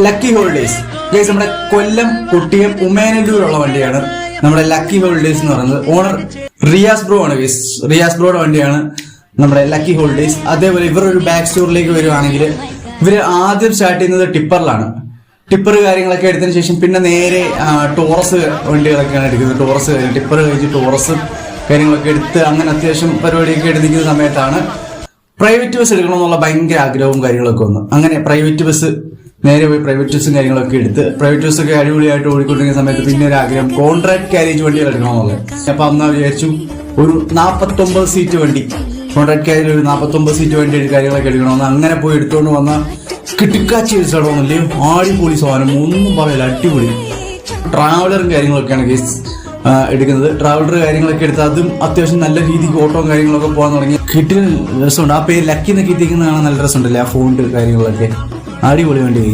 Lucky holidays guys, നമ്മുടെ കൊല്ലം കുട്ടിയം ഉമേനല്ലൂരുള്ള വണ്ടിയാണ് നമ്മുടെ ലക്കി ഹോളിഡേയ്സ് എന്ന് പറയുന്നത്. ഓണർ റിയാസ് ബ്രോ ആണ് ഗൈസ്. റിയാസ് ബ്രോയുടെ വണ്ടിയാണ് നമ്മുടെ ലക്കി ഹോളിഡേയ്സ്. അതേപോലെ ഇവരൊരു ബാക്ക് സ്റ്റോറിലേക്ക് വരുവാണെങ്കിൽ ഇവര് ആദ്യം സ്റ്റാർട്ട് ചെയ്യുന്നത് ടിപ്പറിലാണ്. ടിപ്പർ കാര്യങ്ങളൊക്കെ എടുത്തതിന് ശേഷം പിന്നെ നേരെ ടോറസ് വണ്ടികളൊക്കെയാണ് എടുക്കുന്നത്. ടോറസ് ടിപ്പർ കഴിച്ച് ടോറസ് കാര്യങ്ങളൊക്കെ എടുത്ത് അങ്ങനെ അത്യാവശ്യം പരിപാടിയൊക്കെ എടുത്തിരിക്കുന്ന സമയത്താണ് പ്രൈവറ്റ് ബസ് എടുക്കണമെന്നുള്ള ഭയങ്കര ആഗ്രഹവും കാര്യങ്ങളൊക്കെ വന്നു. അങ്ങനെ പ്രൈവറ്റ് ബസ് നേരെ പോയി പ്രൈവറ്റ് ബസ്സും കാര്യങ്ങളൊക്കെ എടുത്ത് പ്രൈവറ്റ് ബസ്സൊക്കെ അടിപൊളിയായിട്ട് ഓടിക്കൊണ്ടിരിക്കുന്ന സമയത്ത് പിന്നെ ഒരു ആഗ്രഹം കോൺട്രാക്ട് കാരേജ് വണ്ടികൾ എടുക്കണമെന്നുള്ളത്. അപ്പൊ അന്ന് വിചാരിച്ചു ഒരു 49 സീറ്റ് വണ്ടി, കോൺട്രാക്ട് കാരേജ് ഒരു 49 സീറ്റ് വണ്ടി കാര്യങ്ങളൊക്കെ എടുക്കണമെന്ന് അങ്ങനെ പോയി എടുത്തുകൊണ്ട് വന്ന കിട്ടിക്കാച്ചി സ്ഥലമൊന്നുമില്ലേ, ആടിപൊളി സാധനം, ഒന്നും പറയില്ല, അടിപൊളി. ട്രാവലറും കാര്യങ്ങളൊക്കെയാണ് കേസ് എടുക്കുന്നത്. ട്രാവലർ കാര്യങ്ങളൊക്കെ എടുത്ത് അതും അത്യാവശ്യം നല്ല രീതിക്ക് ഓട്ടവും കാര്യങ്ങളൊക്കെ പോകാൻ തുടങ്ങി. കിട്ടിയ രസമുണ്ട്. ആ പേര് ലക്കി എന്നൊക്കെ എത്തിക്കുന്നതാണ് നല്ല രസമുണ്ടല്ലേ, ആ ഫോണ്ട് കാര്യങ്ങളൊക്കെ അടിപൊളി വണ്ടി.